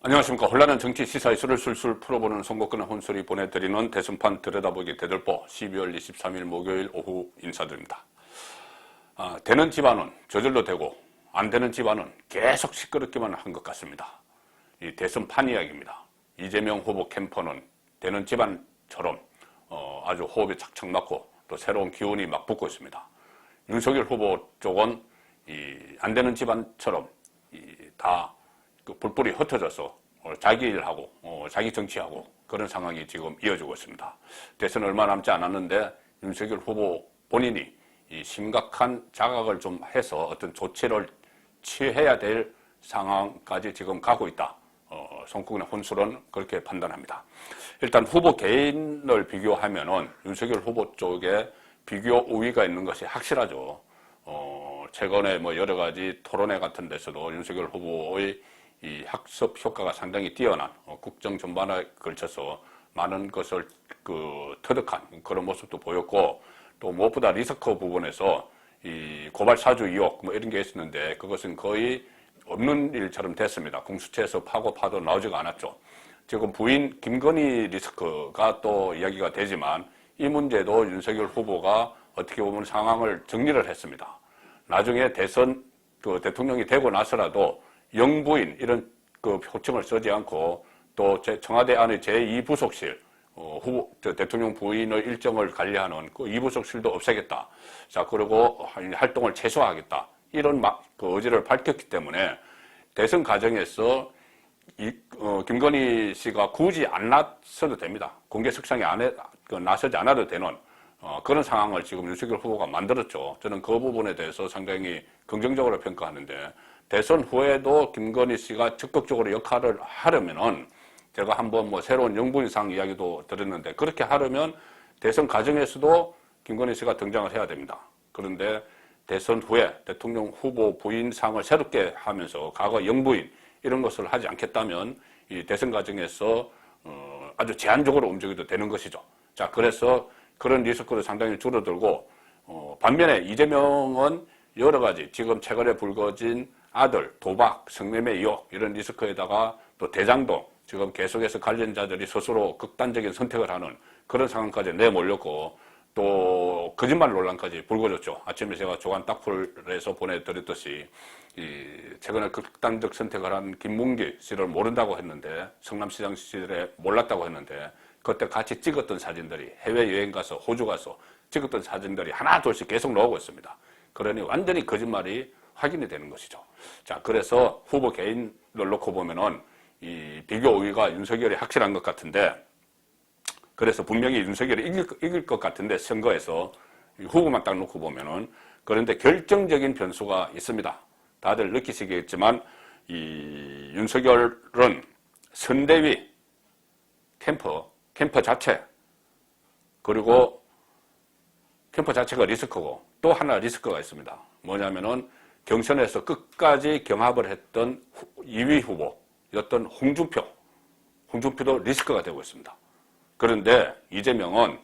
안녕하십니까. 혼란한 정치 시사 이슈를 술술 풀어보는 송곳근의 혼소리 보내드리는 대선판 들여다보기 대들보 12월 23일 목요일 오후 인사드립니다. 되는 집안은 저절로 되고 안 되는 집안은 계속 시끄럽기만 한 것 같습니다. 이 대선판 이야기입니다. 이재명 후보 캠퍼는 되는 집안처럼 아주 호흡이 착착 맞고 또 새로운 기운이 막 붙고 있습니다. 윤석열 후보 쪽은 안 되는 집안처럼 다 뿔뿔이 흩어져서 자기 일하고 자기 정치하고 그런 상황이 지금 이어지고 있습니다. 대선 얼마 남지 않았는데 윤석열 후보 본인이 이 심각한 자각을 좀 해서 어떤 조치를 취해야 될 상황까지 지금 가고 있다. 송국근의 혼술은 그렇게 판단합니다. 일단 후보 개인을 비교하면은 윤석열 후보 쪽에 비교 우위가 있는 것이 확실하죠. 최근에 여러 가지 토론회 같은 데서도 윤석열 후보의 이 학습 효과가 상당히 뛰어난 국정 전반에 걸쳐서 많은 것을 터득한 그런 모습도 보였고, 또 무엇보다 리스크 부분에서 이 고발 사주 의혹 이런 게 있었는데 그것은 거의 없는 일처럼 됐습니다. 공수처에서 파도 나오지가 않았죠. 지금 부인 김건희 리스크가 또 이야기가 되지만 이 문제도 윤석열 후보가 어떻게 보면 상황을 정리를 했습니다. 나중에 대선 대통령이 되고 나서라도 영부인 이런 표청을 쓰지 않고 또 청와대 안의 제2부속실 대통령 부인의 일정을 관리하는 그 2부속실도 없애겠다. 자, 그리고 활동을 최소화하겠다. 이런 의지를 밝혔기 때문에 대선 과정에서 김건희 씨가 굳이 안 나서도 됩니다. 공개 석상에 나서지 않아도 되는 그런 상황을 지금 윤석열 후보가 만들었죠. 저는 그 부분에 대해서 상당히 긍정적으로 평가하는데, 대선 후에도 김건희 씨가 적극적으로 역할을 하려면은 제가 한번 새로운 영부인상 이야기도 들었는데, 그렇게 하려면 대선 과정에서도 김건희 씨가 등장을 해야 됩니다. 그런데 대선 후에 대통령 후보 부인상을 새롭게 하면서 과거 영부인 이런 것을 하지 않겠다면 이 대선 과정에서 아주 제한적으로 움직여도 되는 것이죠. 자, 그래서 그런 리스크도 상당히 줄어들고, 반면에 이재명은 여러 가지 지금 최근에 불거진 아들 도박, 성매매 의혹 이런 리스크에다가 또 대장동 지금 계속해서 관련자들이 스스로 극단적인 선택을 하는 그런 상황까지 내몰렸고, 또 거짓말 논란까지 불거졌죠. 아침에 제가 조간 딱풀에서 보내드렸듯이 최근에 극단적 선택을 한 김문기 씨를 모른다고 했는데, 성남시장 시절에 몰랐다고 했는데 그때 같이 찍었던 사진들이 해외여행 가서 호주 가서 찍었던 사진들이 하나 둘씩 계속 나오고 있습니다. 그러니 완전히 거짓말이 확인이 되는 것이죠. 자, 그래서 후보 개인을 놓고 보면은 이 비교 우위가 윤석열이 확실한 것 같은데, 그래서 분명히 윤석열이 이길 것 같은데 선거에서 후보만 딱 놓고 보면은, 그런데 결정적인 변수가 있습니다. 다들 느끼시겠지만 이 윤석열은 선대위 캠퍼 자체, 그리고 캠퍼 자체가 리스크고 또 하나 리스크가 있습니다. 뭐냐면은 경선에서 끝까지 경합을 했던 2위 후보였던 홍준표도 리스크가 되고 있습니다. 그런데 이재명은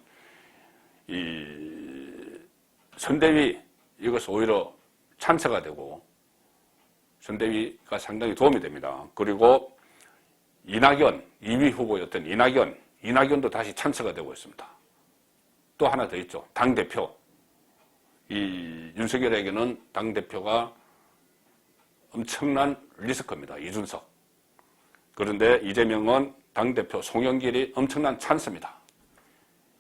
이 선대위 이것이 오히려 찬스가 되고 선대위가 상당히 도움이 됩니다. 그리고 이낙연 2위 후보였던 이낙연도 다시 찬스가 되고 있습니다. 또 하나 더 있죠. 당대표. 이 윤석열에게는 당대표가 엄청난 리스크입니다. 이준석. 그런데 이재명은 당대표 송영길이 엄청난 찬스입니다.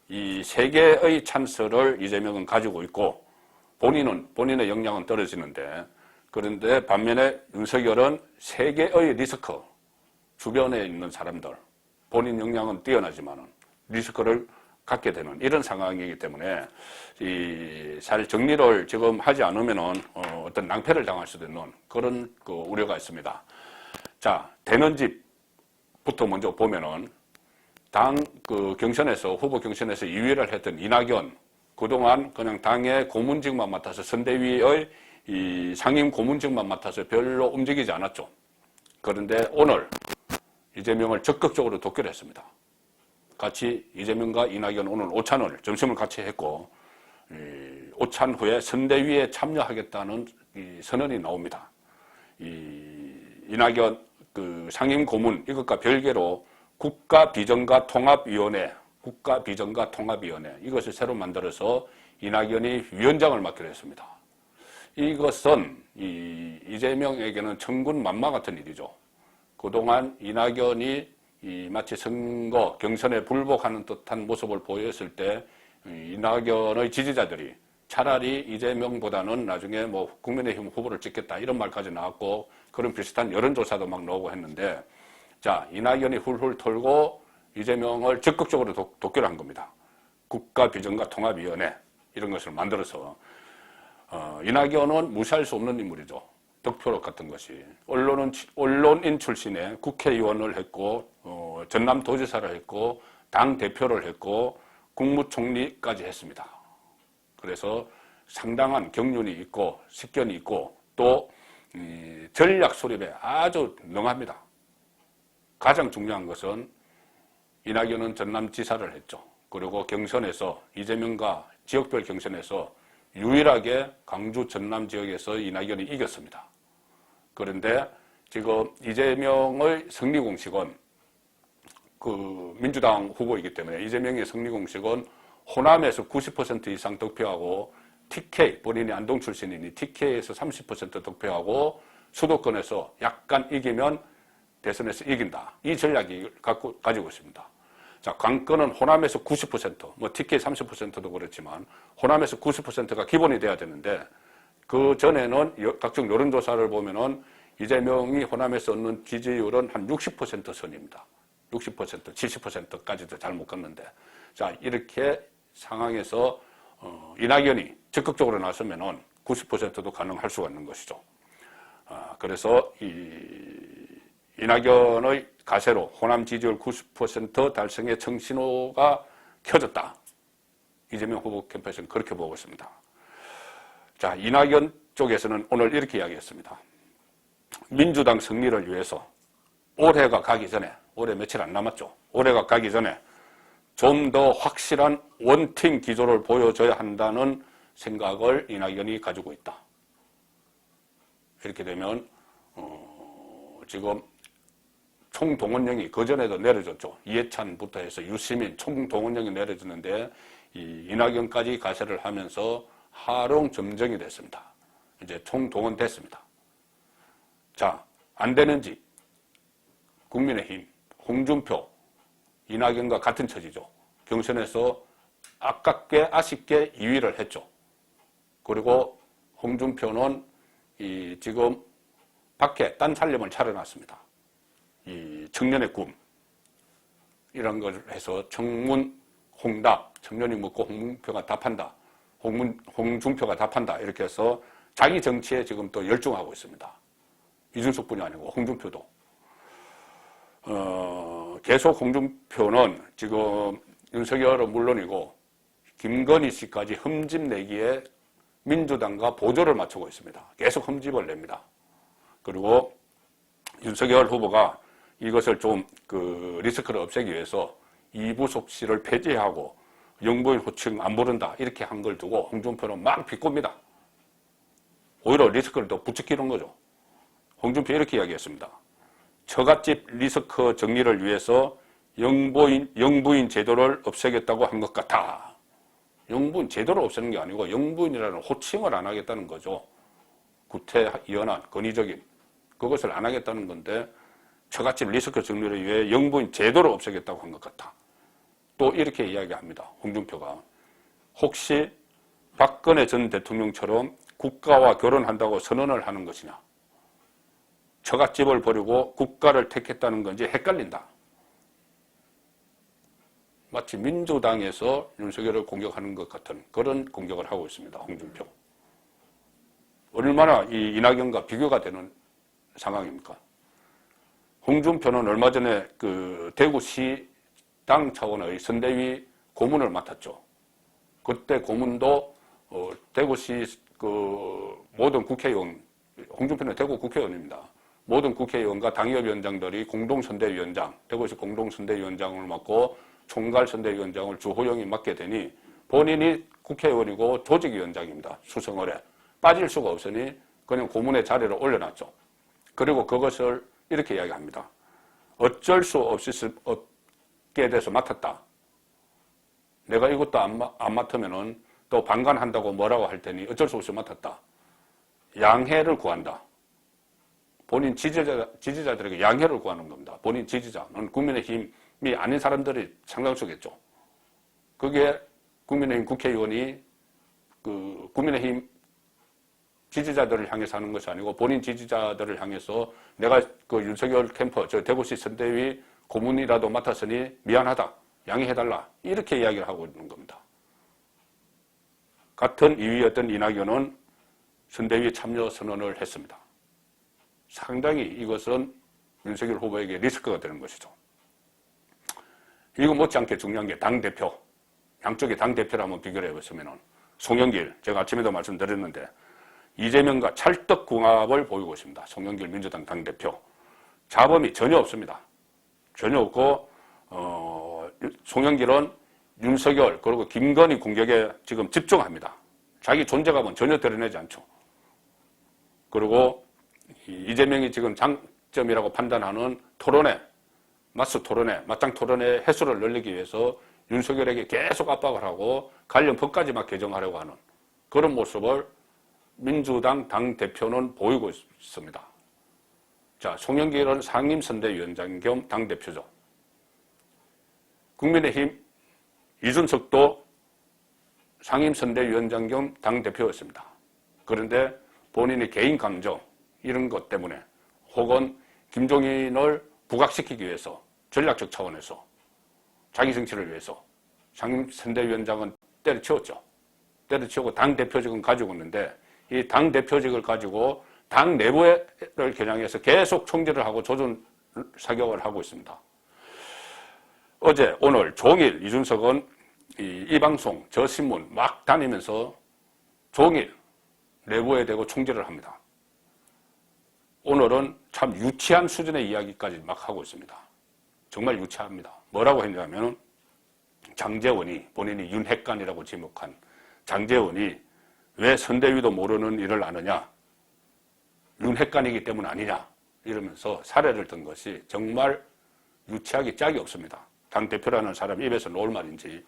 이 세 개의 찬스를 이재명은 가지고 있고 본인의 역량은 떨어지는데, 그런데 반면에 윤석열은 세 개의 리스크, 주변에 있는 사람들, 본인 역량은 뛰어나지만은 리스크를 갖게 되는 이런 상황이기 때문에 잘 정리를 지금 하지 않으면은 어떤 낭패를 당할 수도 있는 그런 우려가 있습니다. 자, 되는 집부터 먼저 보면은 경선에서 후보 경선에서 2위를 했던 이낙연, 그동안 그냥 당의 고문직만 맡아서 선대위의 이 상임 고문직만 맡아서 별로 움직이지 않았죠. 그런데 오늘 이재명을 적극적으로 돕기로 했습니다. 같이 이재명과 이낙연 오늘 오찬을 점심을 같이 했고, 오찬 후에 선대위에 참여하겠다는 이 선언이 나옵니다. 이낙연 그 상임 고문 이것과 별개로 국가비정가통합위원회 이것을 새로 만들어서 이낙연이 위원장을 맡기로 했습니다. 이것은 이재명에게는 천군만마 같은 일이죠. 그동안 이낙연이 마치 선거 경선에 불복하는 듯한 모습을 보였을 때 이낙연의 지지자들이 차라리 이재명보다는 나중에 뭐 국민의힘 후보를 찍겠다 이런 말까지 나왔고 그런 비슷한 여론조사도 막 나오고 했는데 자 이낙연이 훌훌 털고 이재명을 적극적으로 독결을 한 겁니다. 국가비정가통합위원회 이런 것을 만들어서 이낙연은 무시할 수 없는 인물이죠. 덕표로 같은 것이 언론인 출신의 국회의원을 했고 전남도지사를 했고 당대표를 했고 국무총리까지 했습니다. 그래서 상당한 경륜이 있고 식견이 있고 또 전략 수립에 아주 능합니다. 가장 중요한 것은 이낙연은 전남지사를 했죠. 그리고 경선에서 이재명과 지역별 경선에서 유일하게 강주 전남 지역에서 이낙연이 이겼습니다. 그런데 지금 이재명의 승리 공식은 그 민주당 후보이기 때문에 이재명의 승리 공식은 호남에서 90% 이상 득표하고 TK, 본인이 안동 출신이니 TK에서 30% 득표하고 수도권에서 약간 이기면 대선에서 이긴다. 이 전략이 가지고 있습니다. 자, 관건은 호남에서 90%, 뭐 TK 30%도 그렇지만 호남에서 90%가 기본이 돼야 되는데 그 전에는 각종 여론조사를 보면은 이재명이 호남에서 얻는 지지율은 한 60% 선입니다. 60%, 70%까지도 잘 못 갔는데 자, 이렇게 상황에서 이낙연이 적극적으로 나서면은 90%도 가능할 수가 있는 것이죠. 그래서 이낙연의 가세로 호남 지지율 90% 달성의 청신호가 켜졌다. 이재명 후보 캠프에서는 그렇게 보고 있습니다. 자, 이낙연 쪽에서는 오늘 이렇게 이야기했습니다. 민주당 승리를 위해서 올해가 가기 전에, 올해 며칠 안 남았죠. 올해가 가기 전에 좀 더 확실한 원팀 기조를 보여줘야 한다는 생각을 이낙연이 가지고 있다. 이렇게 되면 지금 총동원령이 그전에도 내려졌죠. 이해찬부터 해서 유시민 총동원령이 내려졌는데 이낙연까지 가세를 하면서 하롱점정이 됐습니다. 이제 총동원 됐습니다. 자, 안 되는지 국민의힘 홍준표 이낙연과 같은 처지죠. 경선에서 아쉽게 2위를 했죠. 그리고 홍준표는 지금 밖에 딴 살림을 차려놨습니다. 이 청년의 꿈 이런 걸 해서 청문 홍답 청년이 묻고 홍준표가 답한다. 홍준표가 답한다. 이렇게 해서 자기 정치에 지금 또 열중하고 있습니다. 이준석뿐이 아니고 홍준표도. 계속 홍준표는 지금 윤석열은 물론이고 김건희 씨까지 흠집 내기에 민주당과 보조를 맞추고 있습니다. 계속 흠집을 냅니다. 그리고 윤석열 후보가 이것을 좀 리스크를 없애기 위해서 이부섭씨를 폐지하고 영부인 호칭 안 부른다 이렇게 한 걸 두고 홍준표는 막 비꼽니다. 오히려 리스크를 더 부추기는 거죠. 홍준표 이렇게 이야기했습니다. 처갓집 리스크 정리를 위해서 영부인 제도를 없애겠다고 한 것 같아. 영부인 제도를 없애는 게 아니고 영부인이라는 호칭을 안 하겠다는 거죠. 구태연한 권위적인 그것을 안 하겠다는 건데 처갓집 리스크 정리를 위해 영부인 제도를 없애겠다고 한 것 같아. 또 이렇게 이야기합니다. 홍준표가 혹시 박근혜 전 대통령처럼 국가와 결혼한다고 선언을 하는 것이냐. 처갓집을 버리고 국가를 택했다는 건지 헷갈린다. 마치 민주당에서 윤석열을 공격하는 것 같은 그런 공격을 하고 있습니다. 홍준표. 얼마나 이 이낙연과 비교가 되는 상황입니까? 홍준표는 얼마 전에 대구시당 차원의 선대위 고문을 맡았죠. 그때 고문도 대구시 모든 국회의원, 홍준표는 대구 국회의원입니다. 모든 국회의원과 당협위원장들이 공동선대위원장, 대구시 공동선대위원장을 맡고 총괄선대위원장을 주호영이 맡게 되니 본인이 국회의원이고 조직위원장입니다. 수성을에 빠질 수가 없으니 그냥 고문의 자리를 올려놨죠. 그리고 그것을 이렇게 이야기합니다. 어쩔 수 없게 돼서 맡았다. 내가 이것도 안 맡으면은 또 방관한다고 뭐라고 할 테니 어쩔 수 없이 맡았다. 양해를 구한다. 본인 지지자들에게 양해를 구하는 겁니다. 본인 지지자는 국민의힘이 아닌 사람들이 상당수겠죠. 그게 국민의힘 국회의원이 그 국민의힘 지지자들을 향해서 하는 것이 아니고 본인 지지자들을 향해서 내가 그 윤석열 캠프, 저 대구시 선대위 고문이라도 맡았으니 미안하다. 양해해달라. 이렇게 이야기를 하고 있는 겁니다. 같은 이유였던 이낙연은 선대위 참여 선언을 했습니다. 상당히 이것은 윤석열 후보에게 리스크가 되는 것이죠. 이거 못지않게 중요한 게 당대표. 양쪽의 당대표를 한번 비교를 해보시면 송영길, 제가 아침에도 말씀드렸는데 이재명과 찰떡궁합을 보이고 있습니다. 송영길 민주당 당대표. 자범이 전혀 없습니다. 전혀 없고 송영길은 윤석열 그리고 김건희 공격에 지금 집중합니다. 자기 존재감은 전혀 드러내지 않죠. 그리고 이재명이 지금 장점이라고 판단하는 토론회, 맞짱 토론회 횟수를 늘리기 위해서 윤석열에게 계속 압박을 하고 관련 법까지 막 개정하려고 하는 그런 모습을 민주당 당대표는 보이고 있습니다. 자, 송영길은 상임선대위원장 겸 당대표죠. 국민의힘 이준석도 상임선대위원장 겸 당대표였습니다. 그런데 본인의 개인 감정 이런 것 때문에 혹은 김종인을 부각시키기 위해서 전략적 차원에서 자기 정치를 위해서 상임선대위원장은 때려치웠죠. 때려치우고 당대표직은 가지고 있는데 이 당대표직을 가지고 당 내부를 겨냥해서 계속 총질을 하고 조준 사격을 하고 있습니다. 어제 오늘 종일 이준석은 이 방송 저 신문 막 다니면서 종일 내부에 대고 총질을 합니다. 오늘은 참 유치한 수준의 이야기까지 막 하고 있습니다. 정말 유치합니다. 뭐라고 했냐면 장제원이 본인이 윤핵관이라고 지목한 장제원이 왜 선대위도 모르는 일을 아느냐? 윤핵관이기 때문 아니냐? 이러면서 사례를 든 것이 정말 유치하기 짝이 없습니다. 당대표라는 사람 입에서 놓을 말인지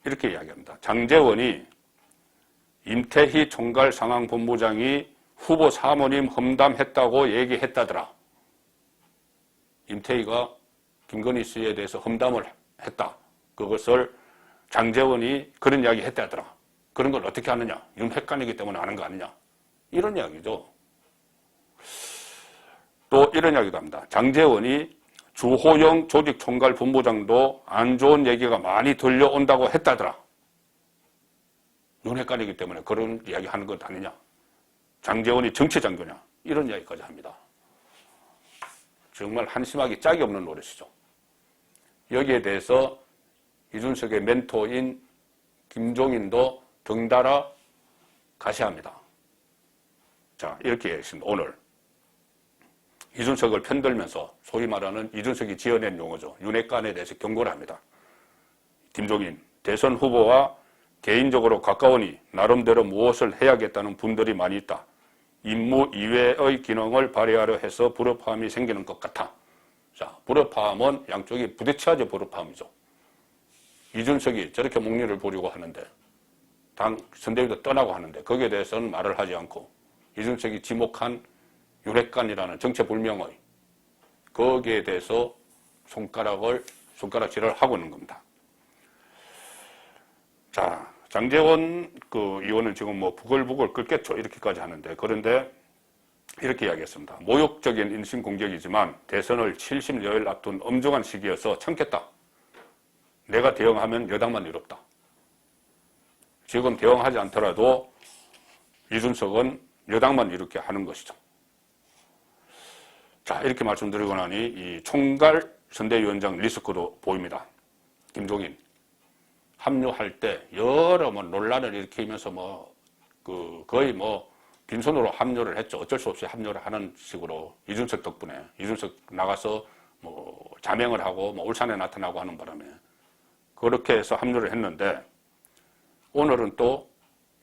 이렇게 이야기합니다. 장제원이 임태희 총괄상황본부장이 후보 사모님 험담했다고 얘기했다더라. 임태희가 김건희 씨에 대해서 험담을 했다. 그것을 장제원이 그런 이야기 했다더라. 그런 걸 어떻게 하느냐? 윤핵관이기 때문에 아는 거 아니냐? 이런 이야기죠. 또 이런 이야기도 합니다. 장제원이 주호영 조직총괄본부장도 안 좋은 얘기가 많이 들려온다고 했다더라. 윤핵관이기 때문에 그런 이야기 하는 것 아니냐? 장제원이 정치장교냐? 이런 이야기까지 합니다. 정말 한심하기 짝이 없는 노릇이죠. 여기에 대해서 이준석의 멘토인 김종인도 덩달아 가시합니다. 자, 이렇게 했습니다. 오늘 이준석을 편들면서 소위 말하는 이준석이 지어낸 용어죠. 윤핵관에 대해서 경고를 합니다. 김종인 대선 후보와 개인적으로 가까우니 나름대로 무엇을 해야겠다는 분들이 많이 있다. 임무 이외의 기능을 발휘하려 해서 불협화음이 생기는 것 같아. 자, 불협화음은 양쪽이 부딪혀야지 불협화음이죠. 이준석이 저렇게 목리를 부리고 하는데 당 선대위도 떠나고 하는데 거기에 대해서는 말을 하지 않고 이준석이 지목한 윤핵관이라는 정체불명의 거기에 대해서 손가락질을 하고 있는 겁니다. 자, 장제원 그 의원은 지금 뭐 부글부글 끓겠죠. 이렇게까지 하는데 그런데 이렇게 이야기했습니다. 모욕적인 인신공격이지만 대선을 70여일 앞둔 엄중한 시기여서 참겠다. 내가 대응하면 여당만 이롭다. 지금 대응하지 않더라도 이준석은 여당만 이렇게 하는 것이죠. 자, 이렇게 말씀드리고 나니 이 총괄 선대위원장 리스크도 보입니다. 김종인 합류할 때 여러 논란을 일으키면서 거의 빈손으로 합류를 했죠. 어쩔 수 없이 합류를 하는 식으로 이준석 덕분에 이준석 나가서 자명을 하고 울산에 나타나고 하는 바람에 그렇게 해서 합류를 했는데 오늘은 또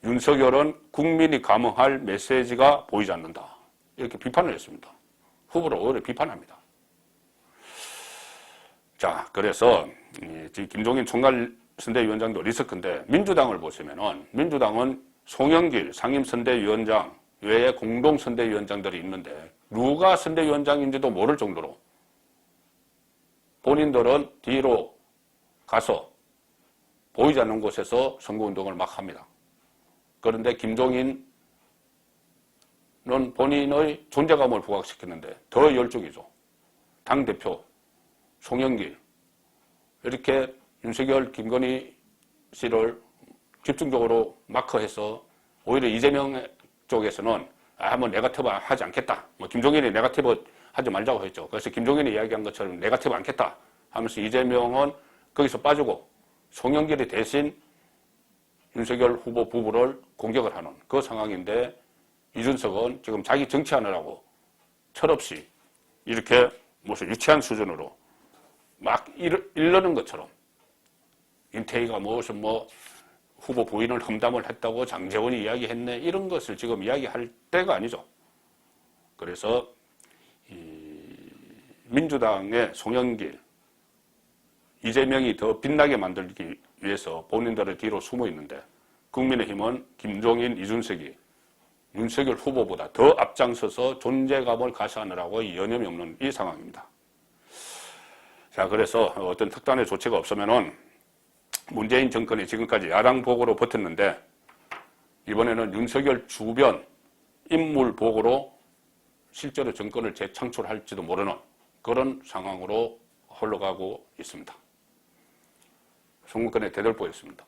윤석열은 국민이 감흥할 메시지가 보이지 않는다. 이렇게 비판을 했습니다. 후보를 오히려 비판합니다. 자, 그래서 지금 김종인 총괄선대위원장도 리스크인데 민주당을 보시면은 민주당은 송영길 상임선대위원장 외에 공동선대위원장들이 있는데 누가 선대위원장인지도 모를 정도로 본인들은 뒤로 가서 보이지 않는 곳에서 선거운동을 막 합니다. 그런데 김종인은 본인의 존재감을 부각시켰는데 더 열중이죠. 당대표, 송영길, 이렇게 윤석열, 김건희 씨를 집중적으로 마크해서 오히려 이재명 쪽에서는 뭐 네거티브 하지 않겠다. 뭐 김종인이 네거티브 하지 말자고 했죠. 그래서 김종인이 이야기한 것처럼 네거티브 않겠다 하면서 이재명은 거기서 빠지고 송영길이 대신 윤석열 후보 부부를 공격을 하는 그 상황인데 이준석은 지금 자기 정치하느라고 철없이 이렇게 무슨 유치한 수준으로 막 이러는 것처럼 윤태희가 무슨 후보 부인을 험담을 했다고 장제원이 이야기했네 이런 것을 지금 이야기할 때가 아니죠. 그래서 민주당의 송영길, 이재명이 더 빛나게 만들기 위해서 본인들의 뒤로 숨어 있는데 국민의힘은 김종인, 이준석이 윤석열 후보보다 더 앞장서서 존재감을 가시하느라고 여념이 없는 이 상황입니다. 자, 그래서 어떤 특단의 조치가 없으면은 문재인 정권이 지금까지 야당 보고로 버텼는데 이번에는 윤석열 주변 인물 보고로 실제로 정권을 재창출할지도 모르는 그런 상황으로 흘러가고 있습니다. 송국근의 대들보였습니다.